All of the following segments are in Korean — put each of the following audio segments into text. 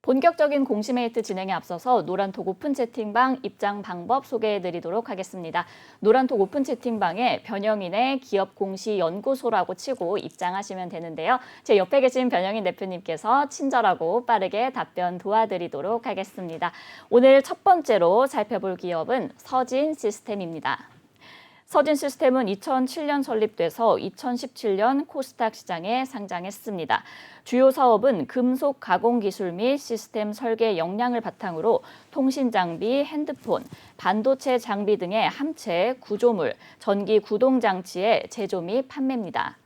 본격적인 공시메이트 진행에 앞서서 노란톡 오픈 채팅방 입장 방법 소개해드리도록 하겠습니다. 노란톡 오픈 채팅방에 변영인의 기업공시연구소라고 치고 입장하시면 되는데요. 제 옆에 계신 변영인 대표님께서 친절하고 빠르게 답변 도와드리도록 하겠습니다. 오늘 첫 번째로 살펴볼 기업은 서진시스템입니다. 서진시스템은 2007년 설립돼서 2017년 코스닥 시장에 상장했습니다. 주요 사업은 금속 가공 기술 및 시스템 설계 역량을 바탕으로 통신 장비, 핸드폰, 반도체 장비 등의 함체, 구조물, 전기 구동 장치의 제조 및 판매입니다.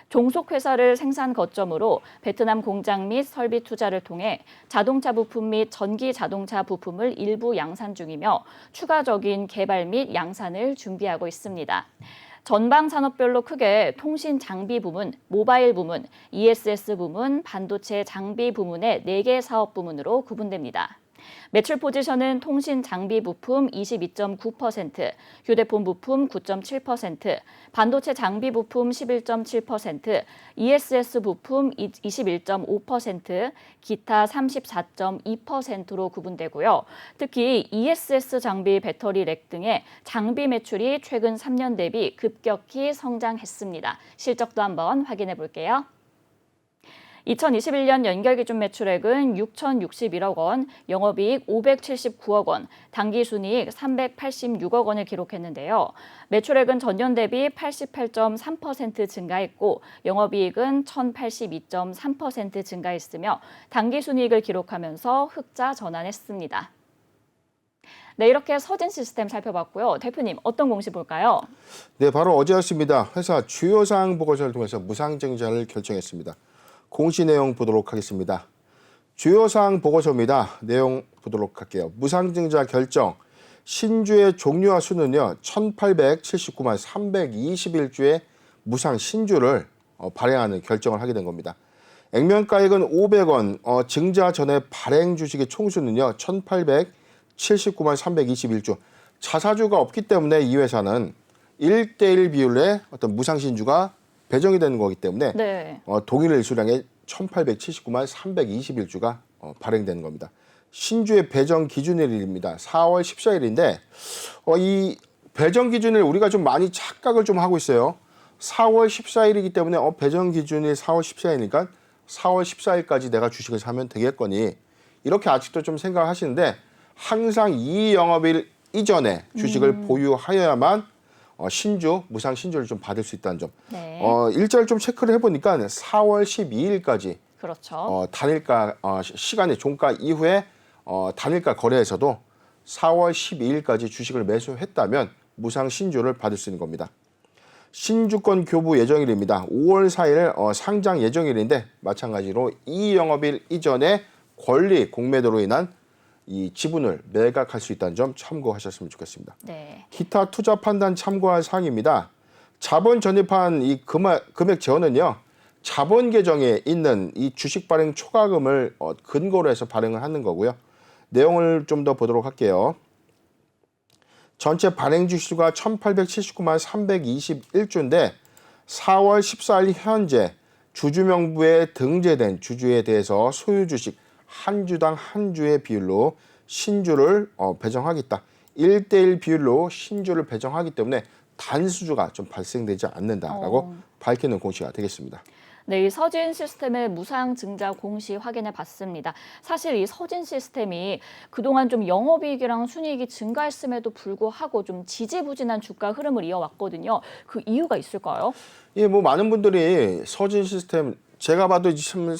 종속회사를 생산 거점으로 베트남 공장 및 설비 투자를 통해 자동차 부품 및 전기 자동차 부품을 일부 양산 중이며 추가적인 개발 및 양산을 준비하고 있습니다. 전방 산업별로 크게 통신 장비 부문, 모바일 부문, ESS 부문, 반도체 장비 부문의 4개 사업 부문으로 구분됩니다. 매출 포지션은 통신 장비 부품 22.9%, 휴대폰 부품 9.7%, 반도체 장비 부품 11.7%, ESS 부품 21.5%, 기타 34.2%로 구분되고요. 특히 ESS 장비 배터리 렉 등의 장비 매출이 최근 3년 대비 급격히 성장했습니다. 실적도 한번 확인해 볼게요. 2021년 연결기준 매출액은 6,061억 원, 영업이익 579억 원, 당기순이익 386억 원을 기록했는데요. 매출액은 전년 대비 88.3% 증가했고 영업이익은 1,082.3% 증가했으며 당기순이익을 기록하면서 흑자 전환했습니다. 네, 이렇게 서진시스템 살펴봤고요. 대표님, 어떤 공시 볼까요? 네, 바로 어제였습니다. 회사 주요 사항 보고서를 통해서 무상증자를 결정했습니다. 공시 내용 보도록 하겠습니다. 주요 사항 보고서입니다. 내용 보도록 할게요. 무상증자 결정. 신주의 종류와 수는요. 1,879만 321주의 무상 신주를 발행하는 결정을 하게 된 겁니다. 액면가액은 500원, 증자 전에 발행 주식의 총수는요. 1,879만 321주. 자사주가 없기 때문에 이 회사는 1대1 비율의 어떤 무상 신주가 배정이 되는 거기 때문에 네. 동일 일수량의 1,879만 321주가 발행되는 겁니다. 신주의 배정 기준일입니다. 4월 14일인데 이 배정 기준일 우리가 좀 많이 착각을 좀 하고 있어요. 4월 14일이기 때문에 배정 기준일 4월 14일이니까 4월 14일까지 내가 주식을 사면 되겠거니 이렇게 아직도 좀 생각하시는데 항상 이 영업일 이전에 주식을 보유하여야만 신주, 무상 신주를 좀 받을 수 있다는 점. 네. 일자를 좀 체크를 해보니까 4월 12일까지 그렇죠. 단일가 시간의 종가 이후에 단일가 거래에서도 4월 12일까지 주식을 매수했다면 무상 신주를 받을 수 있는 겁니다. 신주권 교부 예정일입니다. 5월 4일 상장 예정일인데 마찬가지로 이 영업일 이전에 권리 공매도로 인한 이 지분을 매각할 수 있다는 점 참고하셨으면 좋겠습니다. 네. 기타 투자 판단 참고할 사항입니다. 자본 전입한 이 금액 제어는요. 자본 계정에 있는 이 주식 발행 초과금을 근거로 해서 발행을 하는 거고요. 내용을 좀 더 보도록 할게요. 전체 발행 주수가 1,879만 321주인데 4월 14일 현재 주주 명부에 등재된 주주에 대해서 소유 주식 한 주당 한 주의 비율로 신주를 배정하겠다. 1대1 비율로 신주를 배정하기 때문에 단수주가 좀 발생되지 않는다라고 밝히는 공시가 되겠습니다. 네, 이 서진시스템의 무상 증자 공시 확인해 봤습니다. 사실 이 서진시스템이 그동안 좀 영업이익이랑 순이익이 증가했음에도 불구하고 좀 지지부진한 주가 흐름을 이어왔거든요. 그 이유가 있을까요? 예, 뭐 많은 분들이 서진시스템 제가 봐도 참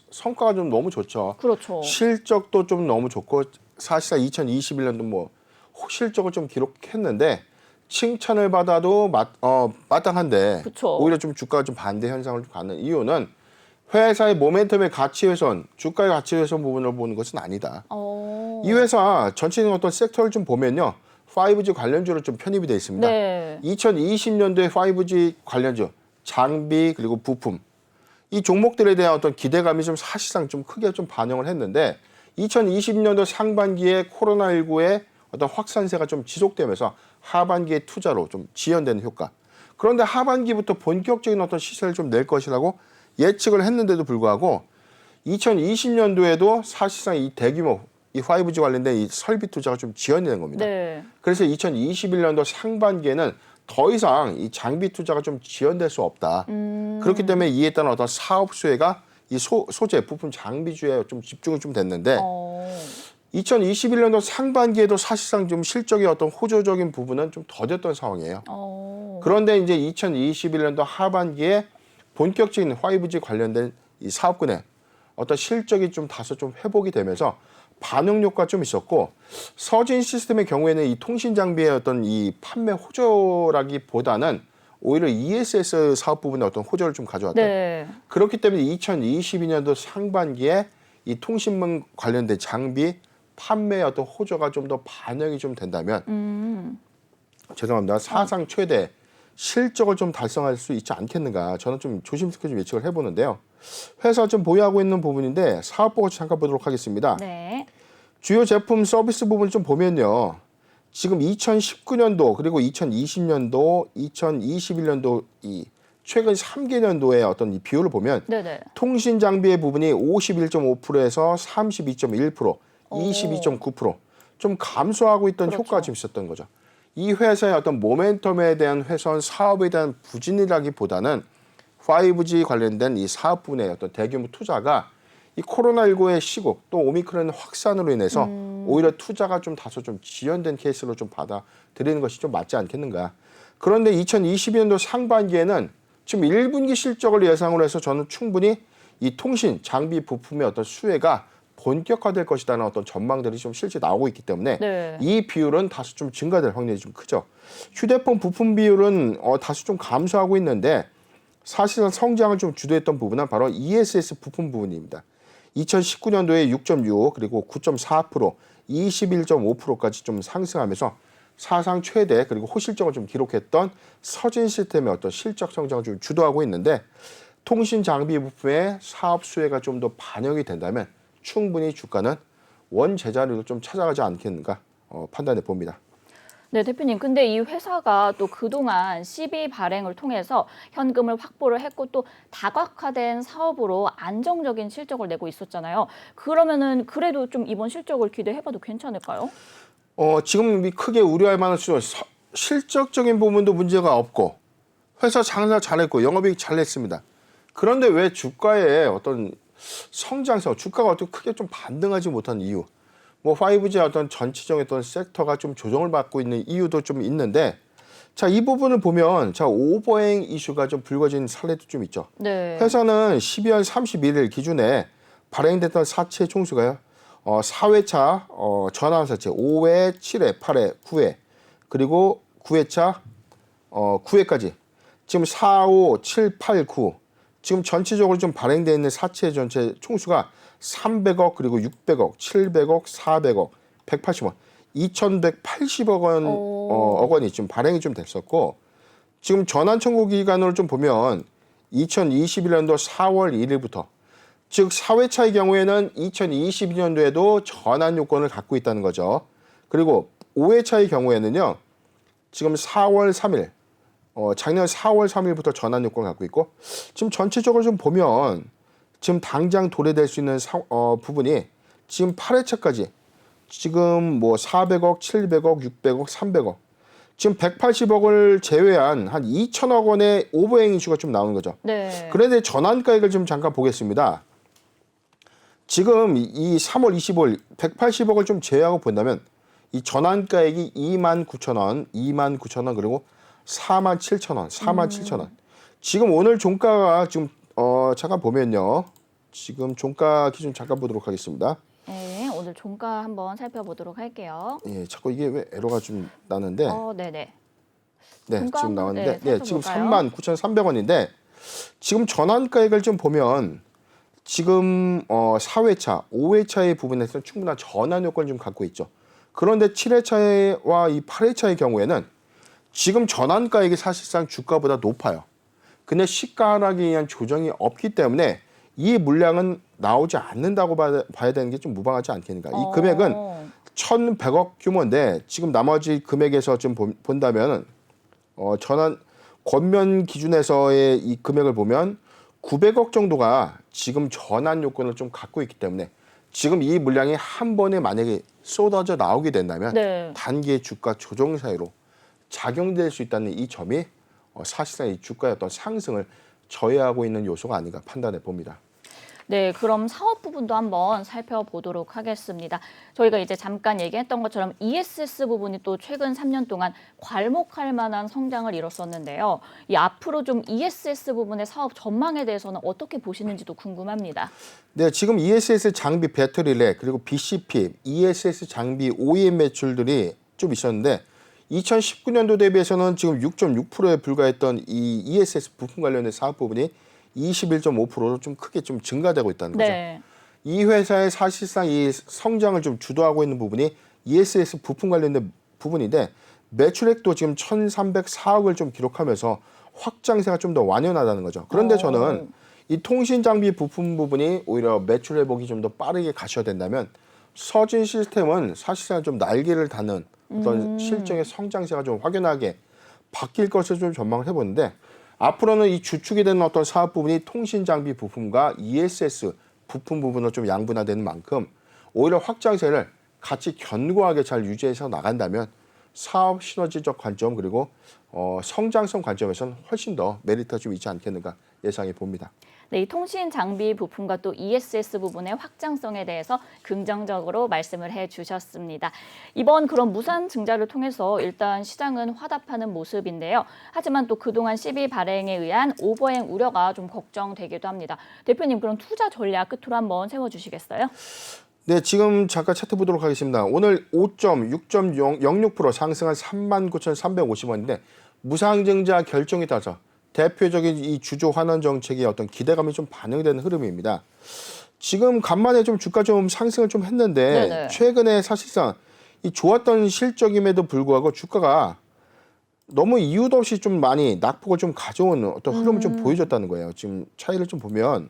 성과가 좀 너무 좋죠. 그렇죠. 실적도 좀 너무 좋고 사실상 2021년도 뭐 실적을 좀 기록했는데 칭찬을 받아도 마땅한데 그쵸. 오히려 좀 주가가 좀 반대 현상을 갖는 이유는 회사의 모멘텀의 가치 훼손, 주가의 가치 훼손 부분을 보는 것은 아니다. 이 회사 전체적인 어떤 섹터를 좀 보면요. 5G 관련주로 좀 편입이 되어 있습니다. 네. 2020년도에 5G 관련주, 장비 그리고 부품 이 종목들에 대한 어떤 기대감이 좀 사실상 좀 크게 좀 반영을 했는데 2020년도 상반기에 코로나19의 어떤 확산세가 좀 지속되면서 하반기에 투자로 좀 지연되는 효과. 그런데 하반기부터 본격적인 어떤 시세를 좀 낼 것이라고 예측을 했는데도 불구하고 2020년도에도 사실상 이 대규모 이 5G 관련된 이 설비 투자가 좀 지연이 된 겁니다. 네. 그래서 2021년도 상반기에는 더 이상 이 장비 투자가 좀 지연될 수 없다. 그렇기 때문에 이에 따른 어떤 사업 수혜가 이 소재, 부품, 장비주에 좀 집중이 좀 됐는데 2021년도 상반기에도 사실상 좀 실적의 어떤 호조적인 부분은 좀 더뎠던 상황이에요. 그런데 이제 2021년도 하반기에 본격적인 5G 관련된 이 사업군의 어떤 실적이 좀 다소 좀 회복이 되면서 반응 효과가 좀 있었고, 서진 시스템의 경우에는 이 통신 장비의 어떤 이 판매 호조라기보다는 오히려 ESS 사업 부분에 어떤 호조를 좀 가져왔다. 네. 그렇기 때문에 2022년도 상반기에 이 통신망 관련된 장비 판매의 어떤 호조가 좀 더 반영이 좀 된다면 죄송합니다. 사상 최대 실적을 좀 달성할 수 있지 않겠는가. 저는 좀 조심스럽게 좀 예측을 해보는데요. 회사 좀 보유하고 있는 부분인데 사업 보고 잠깐 보도록 하겠습니다. 네. 주요 제품 서비스 부분을 좀 보면요. 지금 2019년도 그리고 2020년도, 2021년도 이 최근 3개년도의 어떤 이 비율을 보면 네네. 통신 장비의 부분이 51.5%에서 32.1%, 22.9%좀 감소하고 있던 그렇죠. 효과가 좀 있었던 거죠. 이 회사의 어떤 모멘텀에 대한 훼손, 사업에 대한 부진이라기보다는 5G 관련된 이 사업 분야의 어떤 대규모 투자가 이 코로나19의 시국 또 오미크론 확산으로 인해서 오히려 투자가 좀 다소 좀 지연된 케이스로 좀 받아들이는 것이 좀 맞지 않겠는가. 그런데 2022년도 상반기에는 지금 1분기 실적을 예상으로 해서 저는 충분히 이 통신 장비 부품의 어떤 수혜가 본격화될 것이라는 어떤 전망들이 좀 실제 나오고 있기 때문에 네. 이 비율은 다소 좀 증가될 확률이 좀 크죠. 휴대폰 부품 비율은 다소 좀 감소하고 있는데 사실상 성장을 좀 주도했던 부분은 바로 ESS 부품 부분입니다. 2019년도에 6.6 그리고 9.4%, 21.5%까지 좀 상승하면서 사상 최대 그리고 호실적을 좀 기록했던 서진 시스템의 어떤 실적 성장을 좀 주도하고 있는데 통신 장비 부품의 사업 수혜가 좀 더 반영이 된다면 충분히 주가는 원 제자리로 좀 찾아가지 않겠는가 판단해 봅니다. 네, 대표님. 근데 이 회사가 또 그동안 CB 발행을 통해서 현금을 확보를 했고 또 다각화된 사업으로 안정적인 실적을 내고 있었잖아요. 그러면은 그래도 좀 이번 실적을 기대해봐도 괜찮을까요? 지금 크게 우려할 만한 수준 실적적인 부분도 문제가 없고 회사 장사 잘했고 영업이익 잘냈습니다. 그런데 왜 주가의 어떤 성장성, 주가가 어떻게 크게 좀 반등하지 못한 이유, 뭐 5G의 어떤 전체적인 어떤 섹터가 좀 조정을 받고 있는 이유도 좀 있는데, 자, 이 부분을 보면 자 오버행 이슈가 좀 불거진 사례도 좀 있죠. 네. 회사는 12월 31일 기준에 발행됐던 사채 총수가요. 4회차 전환 사채 5회, 7회, 8회, 9회 그리고 9회차 9회까지 지금 4, 5, 7, 8, 9 지금 전체적으로 좀 발행되어 있는 사채 전체 총수가 300억 그리고 600억, 700억, 400억, 180억, 2,180억 원이 지금 발행이 좀 됐었고 지금 전환 청구 기간으로 좀 보면 2021년도 4월 1일부터 즉 4회차의 경우에는 2022년도에도 전환 요건을 갖고 있다는 거죠. 그리고 5회차의 경우에는요. 지금 4월 3일 작년 4월 3일부터 전환 요건을 갖고 있고 지금 전체적으로 좀 보면 지금 당장 도래될 수 있는 부분이 지금 8회차까지 지금 뭐 400억, 700억, 600억, 300억 지금 180억을 제외한 한 2천억 원의 오버행 이슈가 좀 나오는 거죠. 네. 그런데 전환가액을 좀 잠깐 보겠습니다. 지금 이 3월 25일 180억을 좀 제외하고 본다면 이 전환가액이 29,000원, 29,000원 그리고 47,000원, 47,000원. 지금 오늘 종가가 지금 잠깐 보면요. 지금 종가 기준 잠깐 보도록 하겠습니다. 네, 오늘 종가 한번 살펴보도록 할게요. 예, 자꾸 이게 왜 에러가 좀 나는데. 네네. 네, 종가 지금 한번, 나왔는데, 네, 지금 살펴볼까요? 39,300원인데 지금 전환가액을 좀 보면 지금 4회차, 5회차의 부분에서 충분한 전환 요건을 좀 갖고 있죠. 그런데 7회차와 이 8회차의 경우에는 지금 전환가액이 사실상 주가보다 높아요. 근데 시가 하락에 의한 조정이 없기 때문에 이 물량은 나오지 않는다고 봐야 되는 게 좀 무방하지 않겠는가. 이 금액은 1,100억 규모인데 지금 나머지 금액에서 좀 본다면 전환 권면 기준에서의 이 금액을 보면 900억 정도가 지금 전환 요건을 좀 갖고 있기 때문에 지금 이 물량이 한 번에 만약에 쏟아져 나오게 된다면 네. 단기의 주가 조정 사이로 작용될 수 있다는 이 점이 사실상 이 주가의 어떤 상승을 저해하고 있는 요소가 아닌가 판단해 봅니다. 네, 그럼 사업 부분도 한번 살펴보도록 하겠습니다. 저희가 이제 잠깐 얘기했던 것처럼 ESS 부분이 또 최근 3년 동안 괄목할 만한 성장을 이뤘었는데요. 이 앞으로 좀 ESS 부분의 사업 전망에 대해서는 어떻게 보시는지도 궁금합니다. 네, 지금 ESS 장비 배터리래 그리고 BCP, ESS 장비 OEM 매출들이 좀 있었는데 2019년도 대비해서는 지금 6.6%에 불과했던 이 ESS 부품 관련된 사업 부분이 21.5%로 좀 크게 좀 증가되고 있다는 거죠. 네. 이 회사의 사실상 이 성장을 좀 주도하고 있는 부분이 ESS 부품 관련된 부분인데 매출액도 지금 1,304억을 좀 기록하면서 확장세가 좀 더 완연하다는 거죠. 그런데 저는 이 통신 장비 부품 부분이 오히려 매출 회복이 좀 더 빠르게 가셔야 된다면 서진 시스템은 사실상 좀 날개를 다는 어떤 실적의 성장세가 좀 확연하게 바뀔 것을 좀 전망을 해보는데 앞으로는 이 주축이 되는 어떤 사업 부분이 통신 장비 부품과 ESS 부품 부분으로 좀 양분화되는 만큼 오히려 확장세를 같이 견고하게 잘 유지해서 나간다면 사업 시너지적 관점 그리고 성장성 관점에서는 훨씬 더 메리트가 좀 있지 않겠는가 예상해 봅니다. 네, 이 통신 장비 부품과 또 ESS 부분의 확장성에 대해서 긍정적으로 말씀을 해주셨습니다. 이번 그런 무산 증자를 통해서 일단 시장은 화답하는 모습인데요. 하지만 또 그동안 시비 발행에 의한 오버행 우려가 좀 걱정되기도 합니다. 대표님, 그럼 투자 전략 끝으로 한번 세워주시겠어요? 네, 지금 잠깐 차트 보도록 하겠습니다. 오늘 5.6.06% 상승한 39,350원인데 무상증자 결정이 따라서 대표적인 이 주조 환원 정책의 어떤 기대감이 좀 반영되는 흐름입니다. 지금 간만에 좀 주가 좀 상승을 좀 했는데 네네. 최근에 사실상 이 좋았던 실적임에도 불구하고 주가가 너무 이유도 없이 좀 많이 낙폭을 좀 가져온 어떤 흐름을 좀 보여줬다는 거예요. 지금 차이를 좀 보면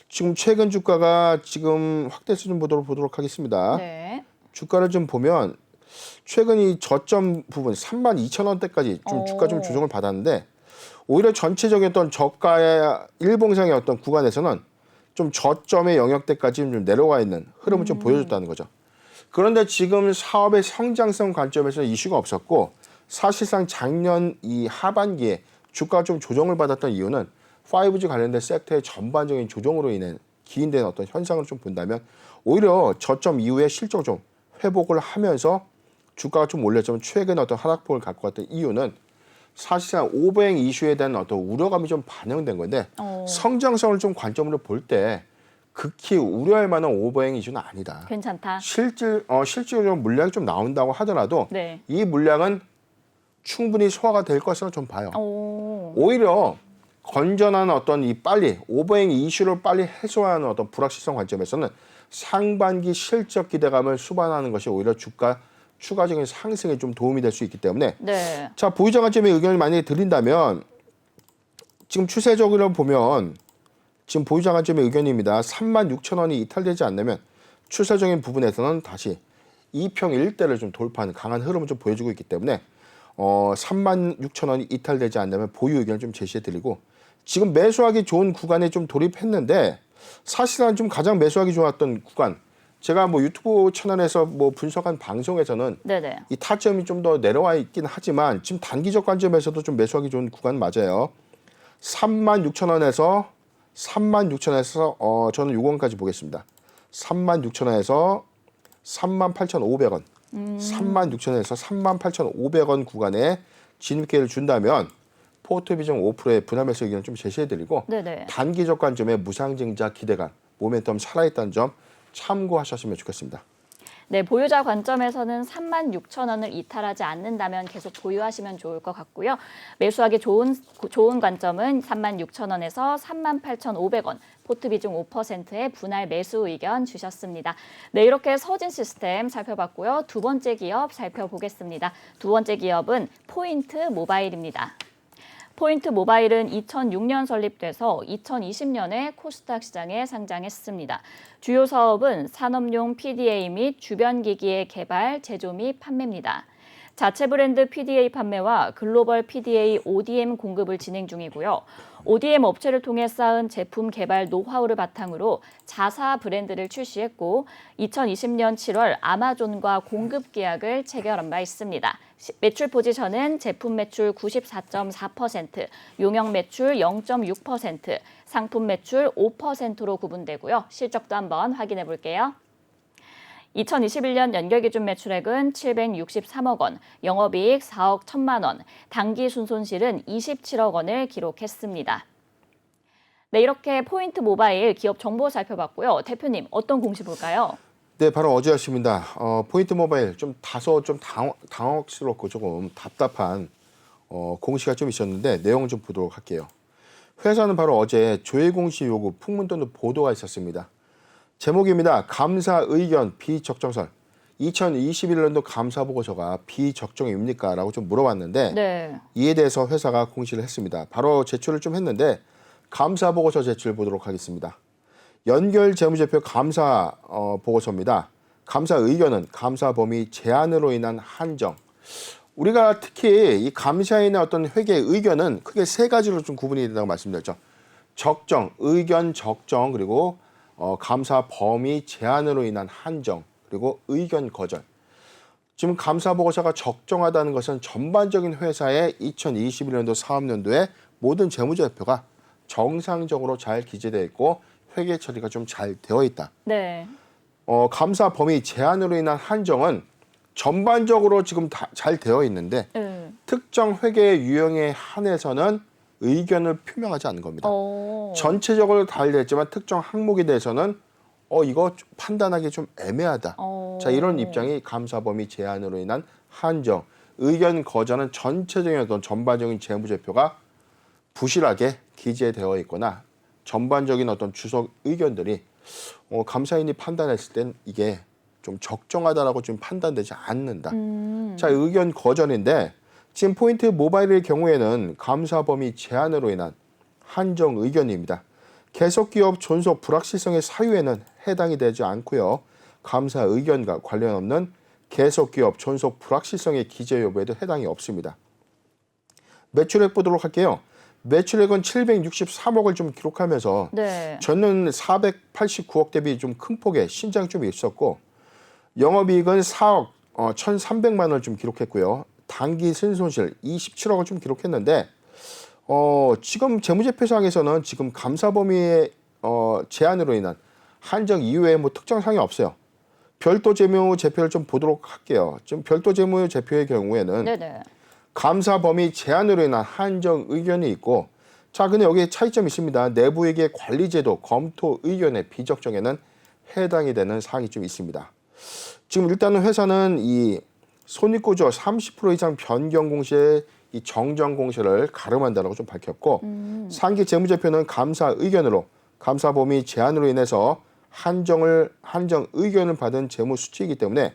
지금 최근 주가가 지금 확대 수준 보도록 하겠습니다. 네. 주가를 좀 보면 최근 이 저점 부분 32,000원대까지 좀 주가 좀 조정을 받았는데 오히려 전체적인 어떤 저가의 일봉상의 어떤 구간에서는 좀 저점의 영역대까지 좀 내려와 있는 흐름을 좀 보여줬다는 거죠. 그런데 지금 사업의 성장성 관점에서는 이슈가 없었고 사실상 작년 이 하반기에 주가가 좀 조정을 받았던 이유는 5G 관련된 섹터의 전반적인 조정으로 인해 기인된 어떤 현상을 좀 본다면 오히려 저점 이후에 실적을 좀 회복을 하면서 주가가 좀 올렸지만 최근 어떤 하락폭을 갖고 왔던 이유는 사실상 오버행 이슈에 대한 어떤 우려감이 좀 반영된 건데 성장성을 좀 관점으로 볼 때 극히 우려할 만한 오버행 이슈는 아니다. 괜찮다. 실질적으로 물량이 좀 나온다고 하더라도 네. 이 물량은 충분히 소화가 될 것으로 좀 봐요. 오. 오히려 건전한 어떤 이 빨리 오버행 이슈를 빨리 해소하는 어떤 불확실성 관점에서는 상반기 실적 기대감을 수반하는 것이 오히려 주가 추가적인 상승에 좀 도움이 될 수 있기 때문에 네. 자 보유자 관점의 의견을 만약에 드린다면 지금 추세적으로 보면 지금 보유자 관점의 의견입니다. 36,000원이 이탈되지 않으면 추세적인 부분에서는 다시 2평 1대를 좀 돌파하는 강한 흐름을 좀 보여주고 있기 때문에 36,000원이 이탈되지 않으면 보유 의견을 좀 제시해드리고 지금 매수하기 좋은 구간에 좀 돌입했는데 사실은 좀 가장 매수하기 좋았던 구간 제가 뭐 유튜브 채널에서 뭐 분석한 방송에서는 네네. 이 타점이 좀 더 내려와 있긴 하지만 지금 단기적 관점에서도 좀 매수하기 좋은 구간 맞아요. 36,000원에서 36,000원에서 저는 요건까지 보겠습니다. 36,000원에서 38,500원, 36,000원에서 38,500원 구간에 진입 기회를 준다면 포트 비중 5%의 분할 매수 의견을 좀 제시해드리고 네네. 단기적 관점의 무상증자 기대감, 모멘텀 살아있다는 점 참고하셨으면 좋겠습니다. 네, 보유자 관점에서는 36,000원을 이탈하지 않는다면 계속 보유하시면 좋을 것 같고요. 매수하기 좋은 관점은 36,000원에서 38,500원, 포트 비중 5%의 분할 매수 의견 주셨습니다. 네, 이렇게 서진 시스템 살펴봤고요. 두 번째 기업 살펴보겠습니다. 두 번째 기업은 포인트 모바일입니다. 포인트 모바일은 2006년 설립돼서 2020년에 코스닥 시장에 상장했습니다. 주요 사업은 산업용 PDA 및 주변 기기의 개발, 제조 및 판매입니다. 자체 브랜드 PDA 판매와 글로벌 PDA ODM 공급을 진행 중이고요. ODM 업체를 통해 쌓은 제품 개발 노하우를 바탕으로 자사 브랜드를 출시했고 2020년 7월 아마존과 공급 계약을 체결한 바 있습니다. 매출 포지션은 제품 매출 94.4%, 용역 매출 0.6%, 상품 매출 5%로 구분되고요. 실적도 한번 확인해 볼게요. 2021년 연결기준 매출액은 763억 원, 영업이익 4억 1천만 원, 당기 순손실은 27억 원을 기록했습니다. 네, 이렇게 포인트 모바일 기업 정보 살펴봤고요. 대표님, 어떤 공시 볼까요? 네, 바로 어제였습니다. 포인트 모바일 좀 다소 좀 당혹스럽고 조금 답답한 공시가 좀 있었는데 내용을 좀 보도록 할게요. 회사는 바로 어제 조회 공시 요구 풍문 또는 보도가 있었습니다. 제목입니다. 감사 의견 비적정설. 2021년도 감사 보고서가 비적정입니까? 라고 좀 물어봤는데 네. 이에 대해서 회사가 공시를 했습니다. 바로 제출을 좀 했는데 감사 보고서 제출 보도록 하겠습니다. 연결 재무제표 감사 보고서입니다. 감사 의견은 감사 범위 제한으로 인한 한정. 우리가 특히 이 감사인의 어떤 회계 의견은 크게 세 가지로 좀 구분이 된다고 말씀드렸죠. 적정, 의견 적정, 그리고 감사 범위 제한으로 인한 한정, 그리고 의견 거절. 지금 감사 보고서가 적정하다는 것은 전반적인 회사의 2021년도 사업연도의 모든 재무제표가 정상적으로 잘 기재되어 있고 회계 처리가 좀 잘 되어 있다. 네. 감사 범위 제한으로 인한 한정은 전반적으로 지금 다 잘 되어 있는데 특정 회계 유형에 한해서는 의견을 표명하지 않는 겁니다. 전체적으로 다 알려졌지만 특정 항목에 대해서는 이거 좀 판단하기 좀 애매하다. 자, 이런 입장이 감사 범위 제한으로 인한 한정. 의견 거절은 전체적인 어떤 전반적인 재무제표가 부실하게 기재되어 있거나 전반적인 어떤 주석 의견들이 감사인이 판단했을 땐 이게 좀 적정하다라고 좀 판단되지 않는다. 자, 의견 거절인데 지금 포인트 모바일의 경우에는 감사 범위 제한으로 인한 한정 의견입니다. 계속기업 존속 불확실성의 사유에는 해당이 되지 않고요. 감사 의견과 관련 없는 계속기업 존속 불확실성의 기재 여부에도 해당이 없습니다. 매출액 보도록 할게요. 매출액은 763억을 좀 기록하면서 전년 489억 대비 좀 큰 폭의 신장이 좀 있었고 영업이익은 4억 1,300만 원을 좀 기록했고요. 당기 순손실 27억을 좀 기록했는데 지금 재무제표상에서는 지금 감사 범위의 제한으로 인한 한정 이외에 뭐 특정 사항이 없어요. 별도 재무제표를 좀 보도록 할게요. 지금 별도 재무제표의 경우에는 감사 범위 제한으로 인한 한정 의견이 있고 자, 근데 여기에 차이점이 있습니다. 내부회계 관리제도 검토 의견의 비적정에는 해당이 되는 사항이 좀 있습니다. 지금 일단은 회사는 이 손익구조 30% 이상 변경 공시에 이 정정 공시를 가름한다라고 좀 밝혔고 상기 재무제표는 감사 의견으로 감사 범위 제한으로 인해서 한정 의견을 받은 재무 수치이기 때문에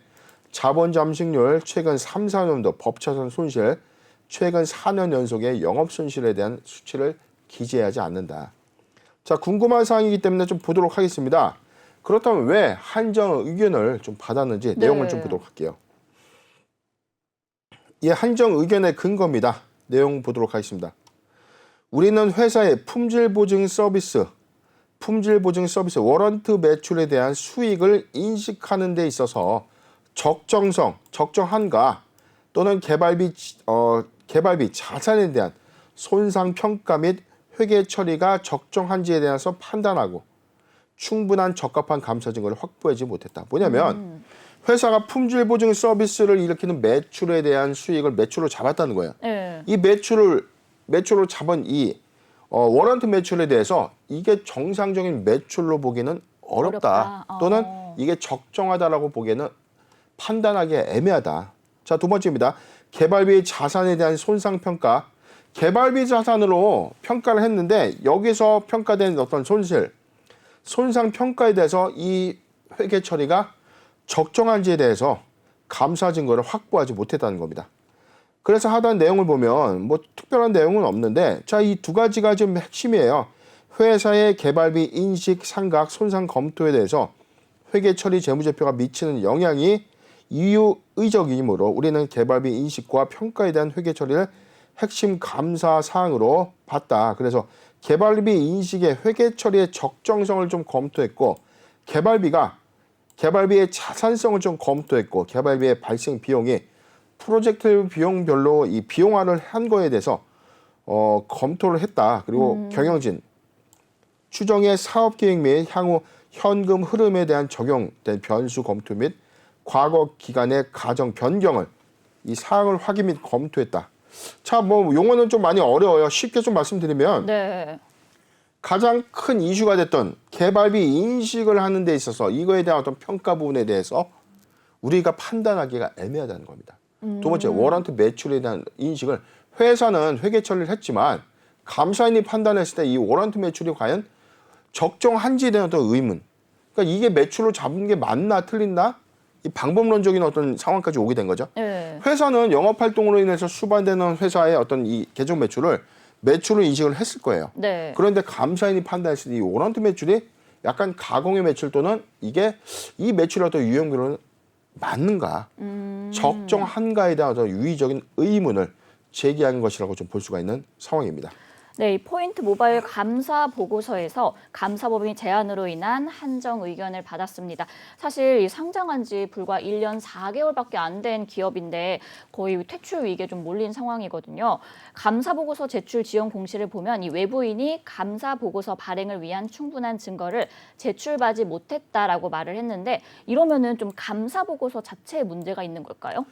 자본 잠식률 최근 3, 4년도 법차선 손실 최근 4년 연속의 영업 손실에 대한 수치를 기재하지 않는다. 자, 궁금한 사항이기 때문에 좀 보도록 하겠습니다. 그렇다면 왜 한정 의견을 좀 받았는지 내용을 좀 보도록 할게요. 이 한정 의견의 근거입니다. 내용 보도록 하겠습니다. 우리는 회사의 품질 보증 서비스 워런트 매출에 대한 수익을 인식하는 데 있어서 적정한가 또는 개발비 자산에 대한 손상 평가 및 회계 처리가 적정한지에 대해서 판단하고 충분한 적합한 감사 증거를 확보하지 못했다. 뭐냐면 회사가 품질 보증 서비스를 일으키는 매출에 대한 수익을 매출로 잡았다는 거예요. 이 매출을 잡은 이 워런트 매출에 대해서 이게 정상적인 매출로 보기에는 어렵다. 또는 이게 적정하다라고 보기에는 판단하기 애매하다. 자, 두 번째입니다. 개발비 자산에 대한 손상 평가. 개발비 자산으로 평가를 했는데 여기서 평가된 어떤 손상 평가에 대해서 이 회계 처리가 적정한지에 대해서 감사 증거를 확보하지 못했다는 겁니다. 그래서 하단 내용을 보면 뭐 특별한 내용은 없는데 자, 이 두 가지가 좀 핵심이에요. 회사의 개발비 인식, 상각, 손상 검토에 대해서 회계 처리 재무제표가 미치는 영향이 이유의적이므로 우리는 개발비 인식과 평가에 대한 회계 처리를 핵심 감사 사항으로 봤다. 그래서 개발비 인식의 회계 처리의 적정성을 좀 검토했고 개발비의 자산성을 좀 검토했고 개발비의 발생 비용이 프로젝트 비용별로 이 비용화를 한 거에 대해서 검토를 했다. 그리고 경영진 추정의 사업 계획 및 향후 현금 흐름에 대한 적용된 변수 검토 및 과거 기간의 가정 변경을 이 사항을 확인 및 검토했다. 자, 뭐 용어는 좀 많이 어려워요. 쉽게 좀 말씀드리면 네. 가장 큰 이슈가 됐던 개발비 인식을 하는 데 있어서 이거에 대한 어떤 평가 부분에 대해서 우리가 판단하기가 애매하다는 겁니다. 두 번째, 워런트 매출에 대한 인식을 회사는 회계 처리를 했지만 감사인이 판단했을 때 이 워런트 매출이 과연 적정한지에 대한 어떤 의문. 그러니까 이게 매출로 잡은 게 맞나 틀린다? 이 방법론적인 어떤 상황까지 오게 된 거죠. 네. 회사는 영업 활동으로 인해서 수반되는 회사의 어떤 이 계정 매출로 인식을 했을 거예요. 네. 그런데 감사인이 판단했을 때 이 워런트 매출이 약간 가공의 매출 또는 이게 이 매출의 어떤 유형별로는 맞는가, 적정한가에 대한 어떤 유의적인 의문을 제기한 것이라고 좀 볼 수가 있는 상황입니다. 네, 이 포인트 모바일 감사 보고서에서 감사법인 제안으로 인한 한정 의견을 받았습니다. 사실 이 상장한 지 불과 1년 4개월밖에 안 된 기업인데 거의 퇴출 위기에 좀 몰린 상황이거든요. 감사 보고서 제출 지연 공시를 보면 이 외부인이 감사 보고서 발행을 위한 충분한 증거를 제출받지 못했다라고 말을 했는데 이러면은 좀 감사 보고서 자체에 문제가 있는 걸까요?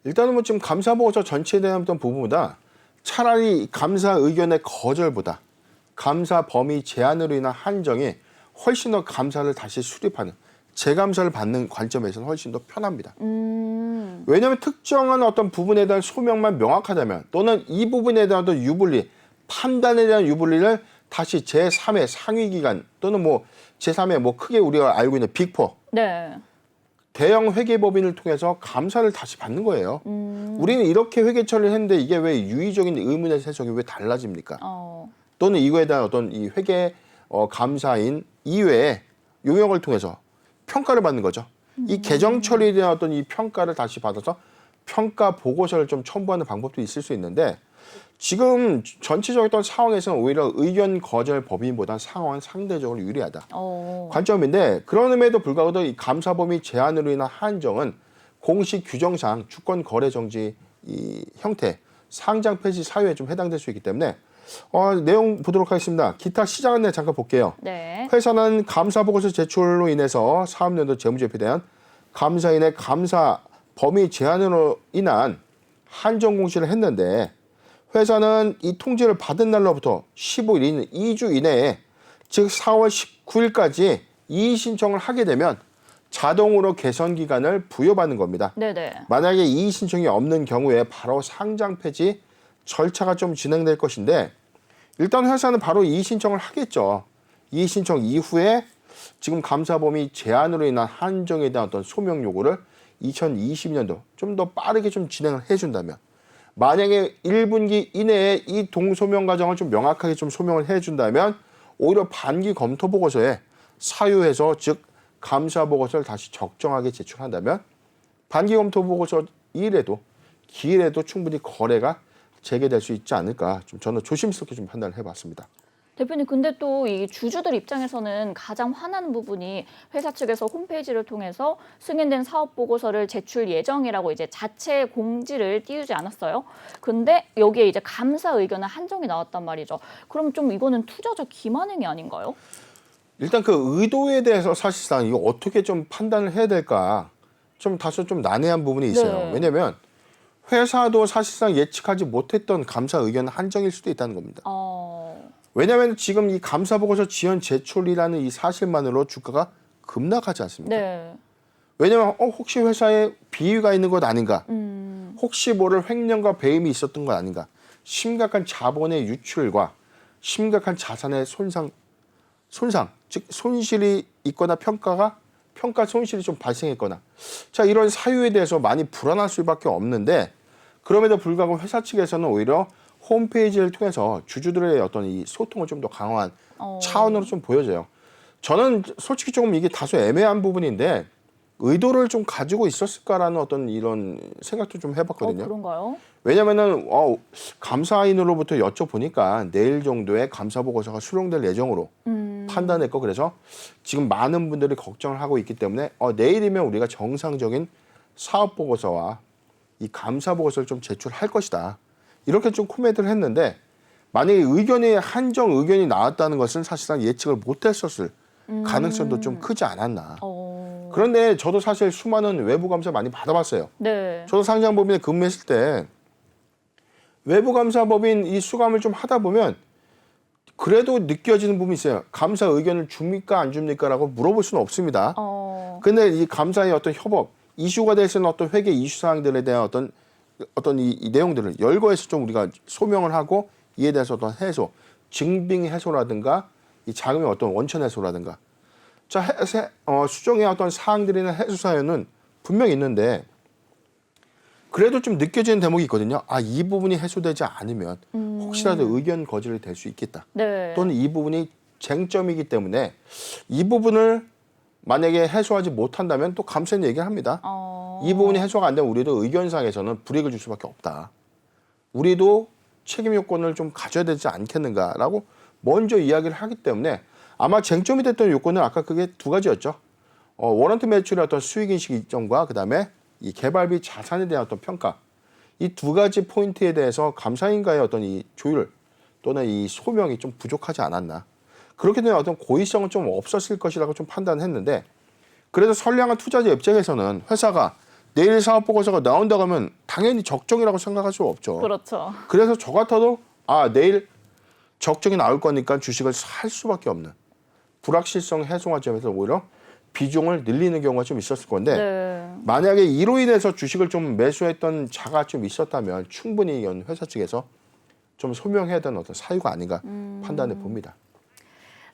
일단은 뭐 지금 감사 보고서 전체에 대한 어떤 부분보다 차라리 감사 의견의 거절보다 감사 범위 제한으로 인한 한정이 훨씬 더 감사를 다시 수립하는 재감사를 받는 관점에서는 훨씬 더 편합니다. 왜냐하면 특정한 어떤 부분에 대한 소명만 명확하다면 또는 이 부분에 대한 어떤 유불리, 판단에 대한 유불리를 다시 제3의 상위기관 또는 뭐 제3의 뭐 크게 우리가 알고 있는 빅4 네. 대형 회계법인을 통해서 감사를 다시 받는 거예요. 우리는 이렇게 회계 처리를 했는데 이게 왜 유의적인 의문의 해석이 왜 달라집니까? 또는 이거에 대한 어떤 이 회계 감사인 이외에 용역을 통해서 평가를 받는 거죠. 이 개정 처리에 대한 어떤 이 평가를 다시 받아서 평가 보고서를 좀 첨부하는 방법도 있을 수 있는데 지금 전체적인 어떤 상황에서는 오히려 의견 거절 법인보다 상황은 상대적으로 유리하다. 관점인데 그럼에도 불구하고 이 감사 범위 제한으로 인한 한정은 공식 규정상 주권 거래 정지 이 형태 상장 폐지 사유에 좀 해당될 수 있기 때문에 내용 보도록 하겠습니다. 기타 시장 안내 잠깐 볼게요. 네. 회사는 감사 보고서 제출로 인해서 사업연도 재무제표에 대한 감사인의 감사 범위 제한으로 인한 한정 공시를 했는데 회사는 이 통지를 받은 날로부터 15일, 2주 이내에 즉 4월 19일까지 이의 신청을 하게 되면 자동으로 개선 기간을 부여받는 겁니다. 네네. 만약에 이의 신청이 없는 경우에 바로 상장 폐지 절차가 좀 진행될 것인데 일단 회사는 바로 이의 신청을 하겠죠. 이의 신청 이후에 지금 감사 범위 제한으로 인한 한정에 대한 어떤 소명 요구를 2022년도 좀 더 빠르게 좀 진행을 해준다면 만약에 1분기 이내에 이 동소명 과정을 좀 명확하게 좀 소명을 해준다면 오히려 반기 검토 보고서에 사유해서 즉 감사 보고서를 다시 적정하게 제출한다면 반기 검토 보고서 일에도 기일에도 충분히 거래가 재개될 수 있지 않을까 좀 저는 조심스럽게 좀 판단을 해봤습니다. 대표님, 근데 또 이 주주들 입장에서는 가장 화나는 부분이 회사 측에서 홈페이지를 통해서 승인된 사업 보고서를 제출 예정이라고 이제 자체 공지를 띄우지 않았어요. 근데 여기에 이제 감사 의견은 한정이 나왔단 말이죠. 그럼 좀 이거는 투자자 기만행위 아닌가요? 일단 그 의도에 대해서 사실상 이거 어떻게 좀 판단을 해야 될까 좀 다소 좀 난해한 부분이 있어요. 네. 왜냐하면 회사도 사실상 예측하지 못했던 감사 의견 한정일 수도 있다는 겁니다. 왜냐하면 지금 이 감사 보고서 지연 제출이라는 이 사실만으로 주가가 급락하지 않습니까? 네. 왜냐하면 혹시 회사에 비위가 있는 것 아닌가? 혹시 모를 횡령과 배임이 있었던 것 아닌가? 심각한 자본의 유출과 심각한 자산의 손상, 즉 손실이 있거나 평가 손실이 좀 발생했거나 자 이런 사유에 대해서 많이 불안할 수밖에 없는데 그럼에도 불구하고 회사 측에서는 오히려 홈페이지를 통해서 주주들의 어떤 이 소통을 좀 더 강화한 차원으로 좀 보여져요. 저는 솔직히 조금 이게 다소 애매한 부분인데 의도를 좀 가지고 있었을까라는 어떤 이런 생각도 좀 해봤거든요. 그런가요? 왜냐면은 감사인으로부터 여쭤보니까 내일 정도에 감사 보고서가 수령될 예정으로 판단했고 그래서 지금 많은 분들이 걱정을 하고 있기 때문에 내일이면 우리가 정상적인 사업 보고서와 이 감사 보고서를 좀 제출할 것이다. 이렇게 좀 코멘트를 했는데 만약에 한정 의견이 나왔다는 것은 사실상 예측을 못했었을 가능성도 좀 크지 않았나. 그런데 저도 사실 수많은 외부 감사 많이 받아봤어요. 네. 저도 상장법인에 근무했을 때 외부 감사법인 이 수감을 좀 하다 보면 그래도 느껴지는 부분이 있어요. 감사 의견을 줍니까 안 줍니까라고 물어볼 수는 없습니다. 근데 이 감사의 어떤 협업, 이슈가 될 수 있는 어떤 회계 이슈 사항들에 대한 어떤 이 내용들을 열거해서 좀 우리가 소명을 하고 이에 대해서 어떤 해소, 증빙 해소라든가 이 자금의 어떤 원천 해소라든가 자 수정의 어떤 사항들이나 해소 사연은 분명히 있는데 그래도 좀 느껴지는 대목이 있거든요. 이 부분이 해소되지 않으면 혹시라도 의견 거절이 될 수 있겠다. 네. 또는 이 부분이 쟁점이기 때문에 이 부분을 만약에 해소하지 못한다면 또 감사는 얘기를 합니다. 이 부분이 해소가 안 되면 우리도 의견상에서는 불이익을 줄 수밖에 없다. 우리도 책임 요건을 좀 가져야 되지 않겠는가라고 먼저 이야기를 하기 때문에 아마 쟁점이 됐던 요건은 아까 그게 두 가지였죠. 워런트 매출의 어떤 수익인식 일정과 그다음에 이 개발비 자산에 대한 어떤 평가. 이 두 가지 포인트에 대해서 감사인과의 어떤 이 조율 또는 이 소명이 좀 부족하지 않았나. 그렇게 되면 어떤 고의성은 좀 없었을 것이라고 좀 판단했는데 그래서 선량한 투자자 입장에서는 회사가 내일 사업 보고서가 나온다고 하면 당연히 적정이라고 생각할 수 없죠. 그렇죠. 그래서 저 같아도 내일 적정이 나올 거니까 주식을 살 수밖에 없는 불확실성 해소와 점에서 오히려 비중을 늘리는 경우가 좀 있었을 건데 네. 만약에 이로 인해서 주식을 좀 매수했던 자가 좀 있었다면 충분히 이건 회사 측에서 좀 소명해야 되는 어떤 사유가 아닌가 판단해 봅니다.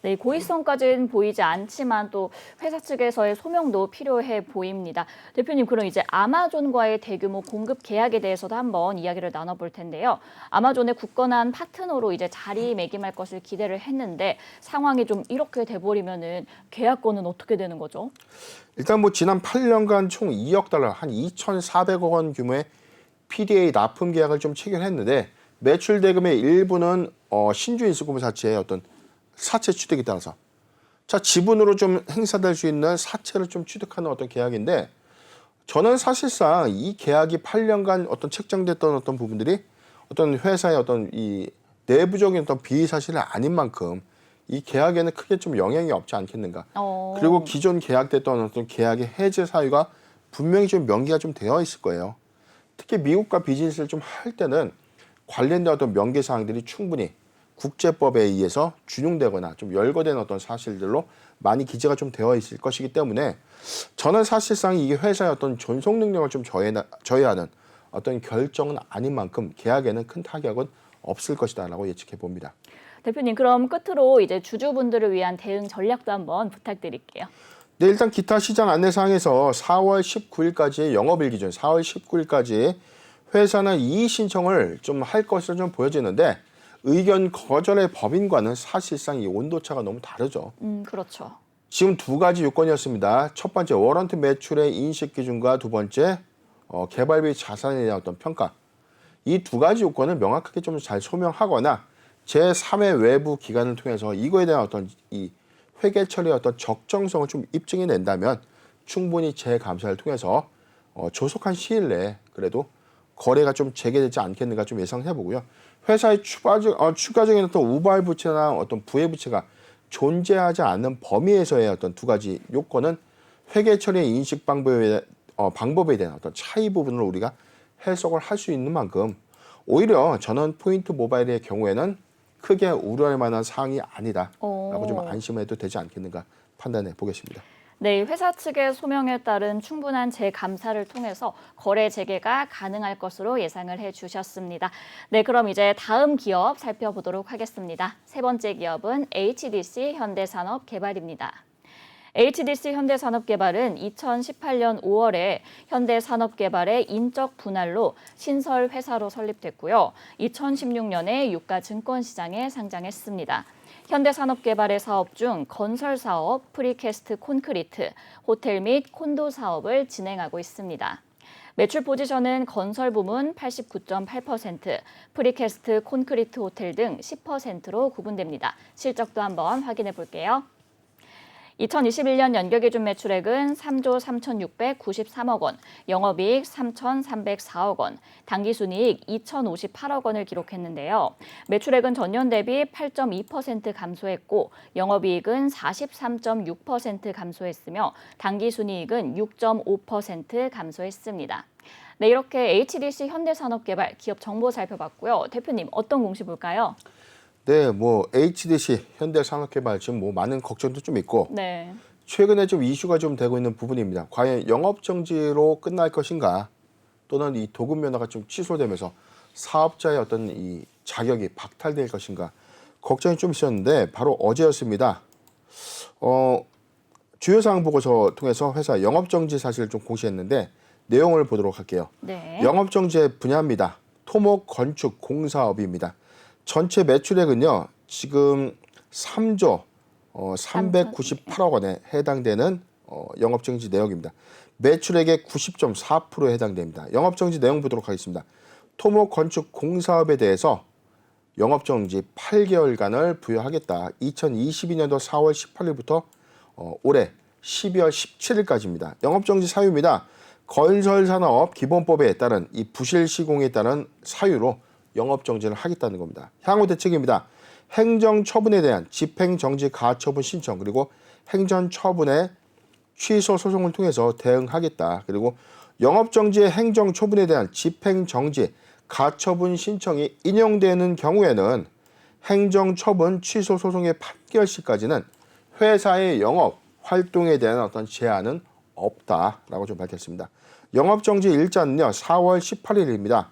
네, 고의성까지는 보이지 않지만 또 회사 측에서의 소명도 필요해 보입니다. 대표님, 그럼 이제 아마존과의 대규모 공급 계약에 대해서도 한번 이야기를 나눠볼 텐데요. 아마존의 굳건한 파트너로 이제 자리매김할 것을 기대를 했는데 상황이 좀 이렇게 돼버리면은 계약권은 어떻게 되는 거죠? 일단 지난 8년간 총 2억 달러, 한 2,400억 원 규모의 PDA 납품 계약을 좀 체결했는데 매출 대금의 일부는 신주인수금사채의 어떤 사채 취득에 따라서 지분으로 좀 행사될 수 있는 사채를 좀 취득하는 어떤 계약인데 저는 사실상 이 계약이 8년간 어떤 책정됐던 어떤 부분들이 어떤 회사의 어떤 이 내부적인 어떤 비사실이 아닌 만큼 이 계약에는 크게 좀 영향이 없지 않겠는가. 그리고 기존 계약됐던 어떤 계약의 해제 사유가 분명히 좀 명기가 좀 되어 있을 거예요. 특히 미국과 비즈니스를 좀 할 때는 관련된 어떤 명기 사항들이 충분히 국제법에 의해서 준용되거나 좀 열거된 어떤 사실들로 많이 기재가 좀 되어 있을 것이기 때문에 저는 사실상 이게 회사의 어떤 존속 능력을 좀 저해하는 어떤 결정은 아닌 만큼 계약에는 큰 타격은 없을 것이다라고 예측해 봅니다. 대표님, 그럼 끝으로 이제 주주분들을 위한 대응 전략도 한번 부탁드릴게요. 네, 일단 기타 시장 안내사항에서 4월 19일까지 영업일 기준 4월 19일까지 회사는 이의 신청을 좀 할 것으로 좀 보여지는데 의견 거절의 법인과는 사실상 이 온도차가 너무 다르죠. 그렇죠. 지금 두 가지 요건이었습니다. 첫 번째 워런트 매출의 인식 기준과 두 번째 개발비 자산에 대한 어떤 평가. 이 두 가지 요건을 명확하게 좀 잘 소명하거나 제3의 외부 기관을 통해서 이거에 대한 어떤 이 회계 처리의 어떤 적정성을 좀 입증해 낸다면 충분히 재감사를 통해서 조속한 시일 내에 그래도 거래가 좀 재개되지 않겠는가 좀 예상해 보고요. 회사의 추가적인 어떤 우발 부채나 어떤 부의 부채가 존재하지 않는 범위에서의 어떤 두 가지 요건은 회계 처리의 인식 방법에 대한 어떤 차이 부분을 우리가 해석을 할 수 있는 만큼 오히려 저는 포인트 모바일의 경우에는 크게 우려할 만한 사항이 아니다라고 좀 안심해도 되지 않겠는가 판단해 보겠습니다. 네, 회사 측의 소명에 따른 충분한 재감사를 통해서 거래 재개가 가능할 것으로 예상을 해주셨습니다. 네, 그럼 이제 다음 기업 살펴보도록 하겠습니다. 세 번째 기업은 HDC 현대산업개발입니다. HDC 현대산업개발은 2018년 5월에 현대산업개발의 인적 분할로 신설 회사로 설립됐고요. 2016년에 유가 증권시장에 상장했습니다. 현대산업개발의 사업 중 건설 사업, 프리캐스트 콘크리트, 호텔 및 콘도 사업을 진행하고 있습니다. 매출 포지션은 건설 부문 89.8%, 프리캐스트 콘크리트 호텔 등 10%로 구분됩니다. 실적도 한번 확인해 볼게요. 2021년 연결기준 매출액은 3조 3,693억 원, 영업이익 3,304억 원, 당기순이익 2,058억 원을 기록했는데요. 매출액은 전년 대비 8.2% 감소했고 영업이익은 43.6% 감소했으며 당기순이익은 6.5% 감소했습니다. 네, 이렇게 HDC 현대산업개발 기업 정보 살펴봤고요. 대표님 어떤 공시 볼까요? 네, 뭐 HDC 현대산업개발 지금 뭐 많은 걱정도 좀 있고 네. 최근에 좀 이슈가 좀 되고 있는 부분입니다. 과연 영업 정지로 끝날 것인가, 또는 이 도급 면허가 좀 취소되면서 사업자의 어떤 이 자격이 박탈될 것인가 걱정이 좀 있었는데 바로 어제였습니다. 주요 사항 보고서 통해서 회사 영업 정지 사실을 좀 공시했는데 내용을 보도록 할게요. 네. 영업 정지의 분야입니다. 토목 건축 공사업입니다. 전체 매출액은요, 지금 3조 398억 원에 해당되는 영업정지 내역입니다. 매출액의 90.4%에 해당됩니다. 영업정지 내용 보도록 하겠습니다. 토목 건축 공사업에 대해서 영업정지 8개월간을 부여하겠다. 2022년도 4월 18일부터 올해 12월 17일까지입니다. 영업정지 사유입니다. 건설산업 기본법에 따른 이 부실 시공에 따른 사유로 영업정지를 하겠다는 겁니다. 향후 대책입니다. 행정처분에 대한 집행정지 가처분 신청, 그리고 행정처분의 취소 소송을 통해서 대응하겠다. 그리고 영업정지의 행정처분에 대한 집행정지 가처분 신청이 인용되는 경우에는 행정처분 취소 소송의 판결 시까지는 회사의 영업 활동에 대한 어떤 제한은 없다라고 좀 밝혔습니다. 영업정지 일자는요, 4월 18일입니다.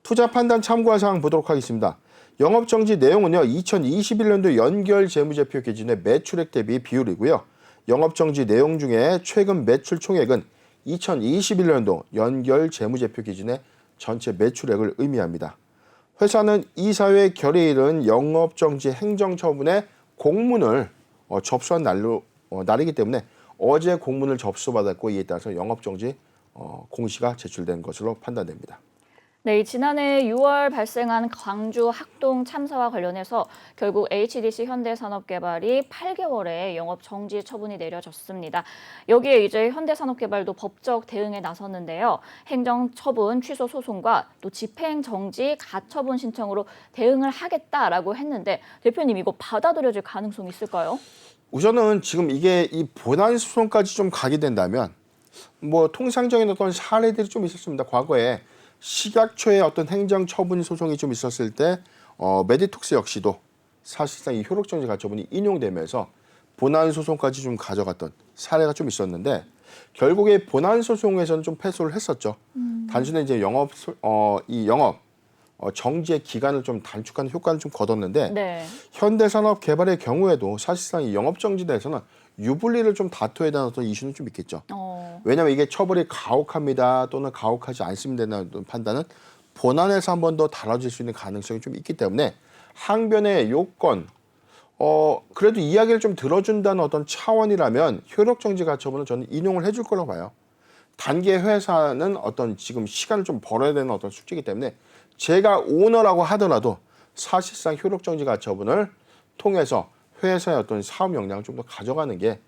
투자 판단 참고할 사항 보도록 하겠습니다. 영업정지 내용은요, 2021년도 연결 재무제표 기준의 매출액 대비 비율이고요. 영업정지 내용 중에 최근 매출 총액은 2021년도 연결 재무제표 기준의 전체 매출액을 의미합니다. 회사는 이사회 결의일은 영업정지 행정처분의 공문을 접수한 날이기 때문에 어제 공문을 접수받았고, 이에 따라서 영업정지 공시가 제출된 것으로 판단됩니다. 네, 지난해 6월 발생한 광주 학동 참사와 관련해서 결국 HDC 현대산업개발이 8개월의 영업 정지 처분이 내려졌습니다. 여기에 이제 현대산업개발도 법적 대응에 나섰는데요. 행정처분 취소 소송과 또 집행정지 가처분 신청으로 대응을 하겠다라고 했는데 대표님 이거 받아들여질 가능성이 있을까요? 우선은 지금 이게 이 본안 소송까지 좀 가게 된다면 뭐 통상적인 어떤 사례들이 좀 있었습니다. 과거에 식약처의 어떤 행정처분 소송이 좀 있었을 때 메디톡스 역시도 사실상 이 효력정지 가처분이 인용되면서 본안 소송까지 좀 가져갔던 사례가 좀 있었는데 결국에 본안 소송에서는 좀 패소를 했었죠. 단순히 이제 영업 정지의 기간을 좀 단축하는 효과를 좀 거뒀는데 네. 현대산업개발의 경우에도 사실상 이 영업정지에 대해서는 유불리를 좀 다투어야 되는 어떤 이슈는 좀 있겠죠. 왜냐하면 이게 처벌이 가혹합니다 또는 가혹하지 않습니다 라는 판단은 본안에서 한 번 더 다뤄질 수 있는 가능성이 좀 있기 때문에 항변의 요건, 그래도 이야기를 좀 들어준다는 어떤 차원이라면 효력정지 가처분은 저는 인용을 해줄 거라고 봐요. 단계 회사는 어떤 지금 시간을 좀 벌어야 되는 어떤 숙제이기 때문에 제가 오너라고 하더라도 사실상 효력정지 가처분을 통해서 회사의 어떤 사업 역량을 좀 더 가져가는 게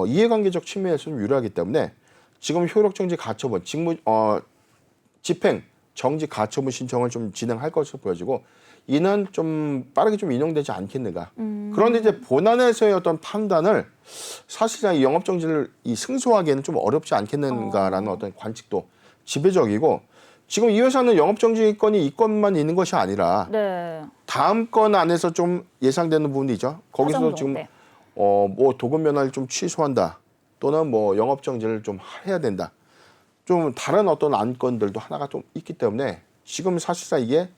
이해관계적 측면에서 좀 유리하기 때문에 지금 효력정지 가처분, 집행 정지 가처분 신청을 좀 진행할 것으로 보여지고 이는 좀 빠르게 좀 인용되지 않겠는가. 그런데 이제 본안에서의 어떤 판단을 사실상 이 영업정지를 승소하기에는 좀 어렵지 않겠는가라는 어떤 관측도 지배적이고 지금 이 회사는 영업정지권이 이 건만 있는 것이 아니라 네. 다음 건 안에서 좀 예상되는 부분이죠. 거기서 사정도, 지금 네. 뭐 도급 면허를 좀 취소한다 또는 뭐 영업정지를 좀 해야 된다. 좀 다른 어떤 안건들도 하나가 좀 있기 때문에 지금 사실상 이게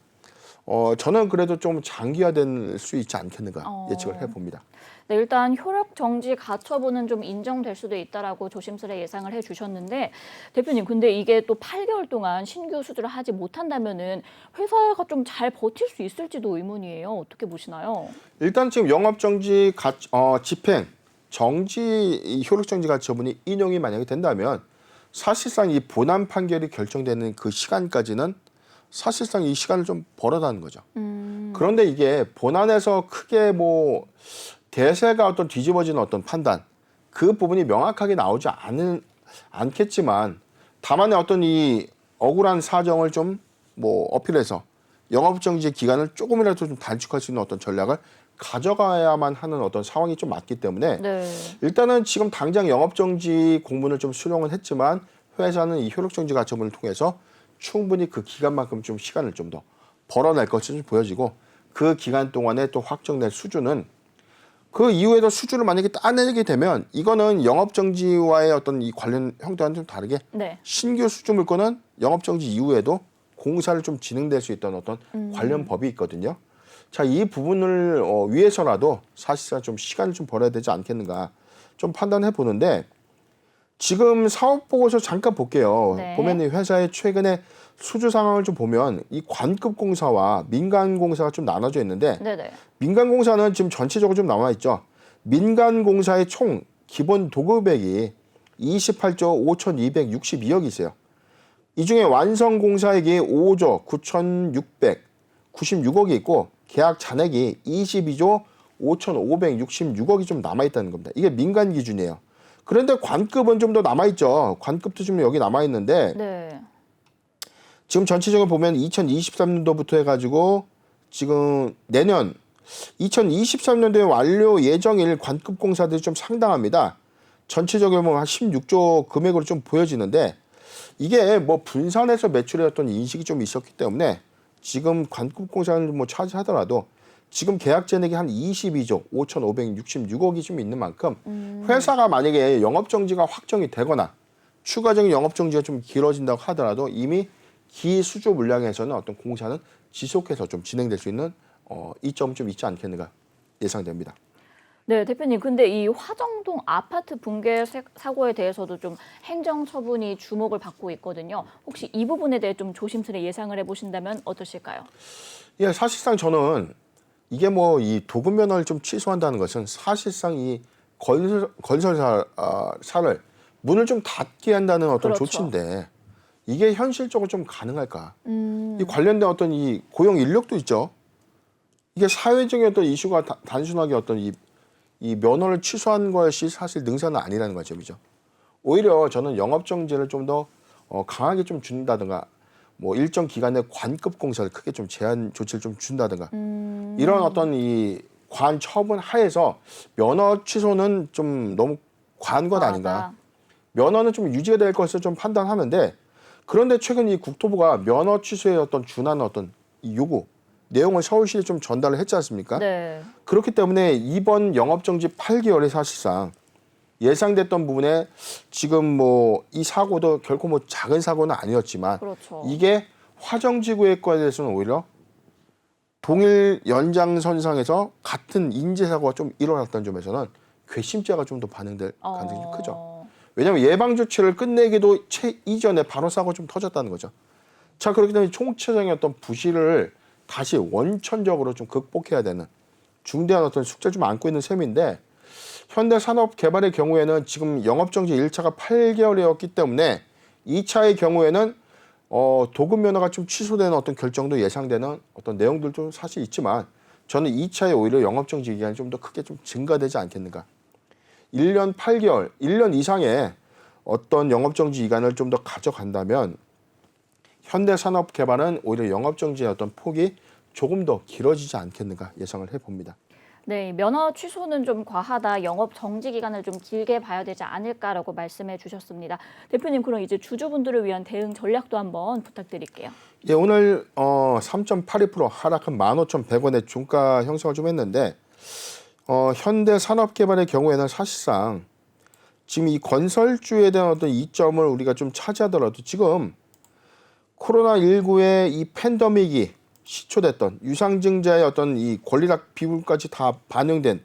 저는 그래도 좀 장기화될 수 있지 않겠는가 어. 예측을 해봅니다. 네, 일단 효력 정지 가처분은 좀 인정될 수도 있다라고 조심스레 예상을 해주셨는데 대표님, 근데 이게 또 8개월 동안 신규 수주를 하지 못한다면은 회사가 좀 잘 버틸 수 있을지도 의문이에요. 어떻게 보시나요? 일단 지금 영업정지 집행, 정지 이 효력정지 가처분이 인용이 만약에 된다면 사실상 이 본안 판결이 결정되는 그 시간까지는 사실상 이 시간을 좀 벌어다는 거죠. 그런데 이게 본안에서 크게 뭐 대세가 어떤 뒤집어지는 어떤 판단 그 부분이 명확하게 나오지 않겠지만 다만의 어떤 이 억울한 사정을 좀 뭐 어필해서 영업정지 기간을 조금이라도 좀 단축할 수 있는 어떤 전략을 가져가야만 하는 어떤 상황이 좀 맞기 때문에 네. 일단은 지금 당장 영업정지 공문을 좀 수령은 했지만 회사는 이 효력정지 가처분을 통해서 충분히 그 기간만큼 좀 시간을 좀 더 벌어낼 것으로 보여지고 그 기간 동안에 또 확정될 수주는 그 이후에도 수주를 만약에 따내게 되면 이거는 영업정지와의 어떤 이 관련 형태와는 좀 다르게 네. 신규 수주 물건은 영업정지 이후에도 공사를 좀 진행될 수 있던 어떤 관련 법이 있거든요. 자, 이 부분을 위해서라도 사실상 좀 시간을 좀 벌어야 되지 않겠는가 좀 판단해 보는데 지금 사업 보고서 잠깐 볼게요. 네. 보면 이 회사의 최근에 수주 상황을 좀 보면 이 관급 공사와 민간 공사가 좀 나눠져 있는데 네네. 민간 공사는 지금 전체적으로 좀 나와 있죠. 민간 공사의 총 기본 도급액이 28조 5,262억이 있어요. 이 중에 완성 공사액이 5조 9,696억이 있고 계약 잔액이 22조 5,566억이 좀 남아 있다는 겁니다. 이게 민간 기준이에요. 그런데 관급은 좀 더 남아 있죠. 관급도 좀 여기 남아 있는데 네. 지금 전체적으로 보면 2023년도부터 해가지고 지금 내년 2023년도에 완료 예정일 관급 공사들이 좀 상당합니다. 전체적으로 보면 한 16조 금액으로 좀 보여지는데 이게 뭐 분산해서 매출이었던 인식이 좀 있었기 때문에 지금 관급 공사를 뭐 차지하더라도 지금 계약 잔액이 한 22조 5,566억이 좀 있는 만큼 회사가 만약에 영업정지가 확정이 되거나 추가적인 영업정지가 좀 길어진다고 하더라도 이미 기수주 물량에서는 어떤 공사는 지속해서 좀 진행될 수 있는 이점은 좀 있지 않겠는가 예상됩니다. 네, 대표님. 근데 이 화정동 아파트 붕괴 사고에 대해서도 좀 행정 처분이 주목을 받고 있거든요. 혹시 이 부분에 대해 좀 조심스레 예상을 해보신다면 어떠실까요? 예, 사실상 저는 이게 뭐 이 도급 면허를 좀 취소한다는 것은 사실상 이 건설사를 문을 좀 닫게 한다는 어떤 그렇죠. 조치인데 이게 현실적으로 좀 가능할까? 이 관련된 어떤 이 고용 인력도 있죠. 이게 사회적인 어떤 이슈가 단순하게 어떤 이 면허를 취소한 것이 사실 능사는 아니라는 관점이죠. 오히려 저는 영업정지를 좀 더 강하게 좀 준다든가 뭐 일정 기간의 관급 공사를 크게 좀 제한 조치를 좀 준다든가 이런 어떤 이 과한 처분 하에서 면허 취소는 좀 너무 과한 것 아닌가. 면허는 좀 유지가 될 것을 좀 판단하는데 그런데 최근 이 국토부가 면허 취소의 어떤 준하는 어떤 이 요구 내용을 서울시에 좀 전달을 했지 않습니까? 네. 그렇기 때문에 이번 영업정지 8개월이 사실상 예상됐던 부분에 지금 뭐 이 사고도 결코 뭐 작은 사고는 아니었지만 그렇죠. 이게 화정지구에 대해서는 오히려 동일 연장선상에서 같은 인재사고가 좀 일어났다는 점에서는 괘씸죄가 좀 더 반영될 가능성이 좀 크죠. 왜냐하면 예방 조치를 끝내기도 이전에 바로 사고 좀 터졌다는 거죠. 자, 그렇기 때문에 총체적인 어떤 부실을 다시 원천적으로 좀 극복해야 되는 중대한 어떤 숙제를 좀 안고 있는 셈인데 현대산업개발의 경우에는 지금 영업정지 1차가 8개월이었기 때문에 2차의 경우에는 도급 면허가 좀 취소되는 어떤 결정도 예상되는 어떤 내용들도 사실 있지만 저는 2차에 오히려 영업정지 기간이 좀 더 크게 좀 증가되지 않겠는가. 1년 8개월, 1년 이상의 어떤 영업정지 기간을 좀 더 가져간다면 현대산업개발은 오히려 영업정지의 어떤 폭이 조금 더 길어지지 않겠는가 예상을 해봅니다. 네, 면허 취소는 좀 과하다, 영업 정지 기간을 좀 길게 봐야 되지 않을까라고 말씀해 주셨습니다. 대표님, 그럼 이제 주주분들을 위한 대응 전략도 한번 부탁드릴게요. 예, 오늘 3.82% 하락한 15,100원의 중가 형성을 좀 했는데 현대산업개발의 경우에는 사실상 지금 이 건설주에 대한 어떤 이점을 우리가 좀 차지하더라도 지금 코로나19의 이 팬데믹이 시초됐던 유상증자의 어떤 이 권리락 비율까지 다 반영된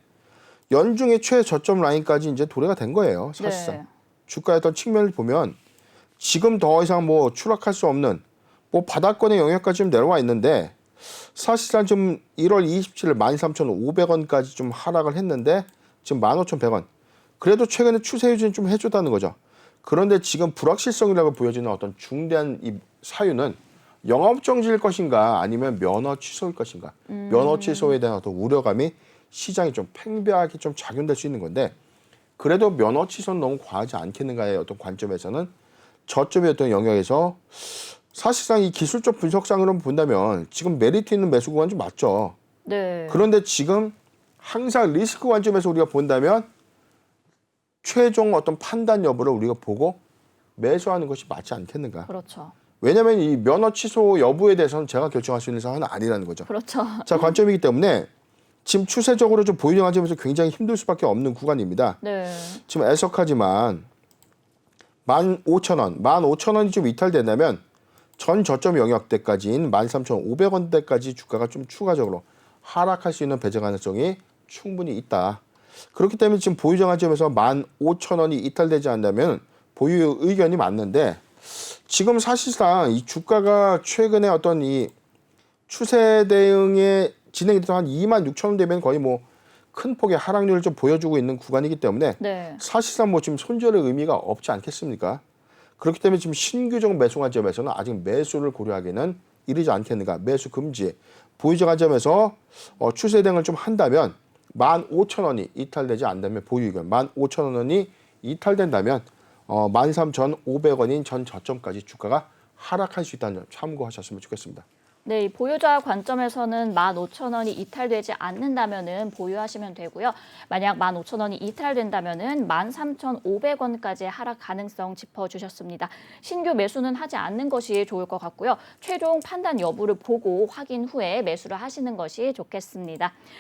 연중의 최저점 라인까지 이제 도래가 된 거예요. 사실상 네. 주가의 어떤 측면을 보면 지금 더 이상 뭐 추락할 수 없는 뭐 바닥권의 영역까지 좀 내려와 있는데 사실상 좀 1월 27일 13,500원까지 좀 하락을 했는데 지금 15,100원. 그래도 최근에 추세 유지는 좀 해줬다는 거죠. 그런데 지금 불확실성이라고 보여지는 어떤 중대한 이 사유는 영업 정지일 것인가 아니면 면허 취소일 것인가. 면허 취소에 대한 어떤 우려감이 시장이 좀 팽배하게 좀 작용될 수 있는 건데 그래도 면허 취소는 너무 과하지 않겠는가의 어떤 관점에서는 저점의 어떤 영역에서 사실상 이 기술적 분석상으로 본다면 지금 메리트 있는 매수 구간 좀 맞죠. 네. 그런데 지금 항상 리스크 관점에서 우리가 본다면 최종 어떤 판단 여부를 우리가 보고 매수하는 것이 맞지 않겠는가. 그렇죠. 왜냐하면 이 면허 취소 여부에 대해서는 제가 결정할 수 있는 사안은 아니라는 거죠. 그렇죠. 자, 관점이기 때문에 지금 추세적으로 좀 보유형 관점에서 굉장히 힘들 수밖에 없는 구간입니다. 네. 지금 애석하지만 15,000원, 15,000원이 좀 이탈된다면 전 저점 영역대까지인 13,500원대까지 주가가 좀 추가적으로 하락할 수 있는 배제 가능성이 충분히 있다. 그렇기 때문에 지금 보유정 관점에서 15,000원이 이탈되지 않는다면 보유 의견이 맞는데 지금 사실상 이 주가가 최근에 어떤 이 추세 대응에 진행이 돼서 한 26,000원 되면 거의 뭐 큰 폭의 하락률을 좀 보여주고 있는 구간이기 때문에 네. 사실상 뭐 지금 손절의 의미가 없지 않겠습니까? 그렇기 때문에 지금 신규적 매수 관점에서는 아직 매수를 고려하기는 이르지 않겠는가. 매수 금지. 보유적 관점에서 추세 대응을 좀 한다면 15,000원이 이탈되지 않다면 보유 의견 15,000원이 이탈된다면 13,500원인 전 저점까지 주가가 하락할 수 있다는 점 참고하셨으면 좋겠습니다. 네, 이 보유자 관점에서는 15,000원이 이탈되지 않는다면은 보유하시면 되고요. 만약 15,000원이 이탈된다면은 13,500원까지의 하락 가능성 짚어주셨습니다. 신규 매수는 하지 않는 것이 좋을 것 같고요. 최종 판단 여부를 보고 확인 후에 매수를 하시는 것이 좋겠습니다.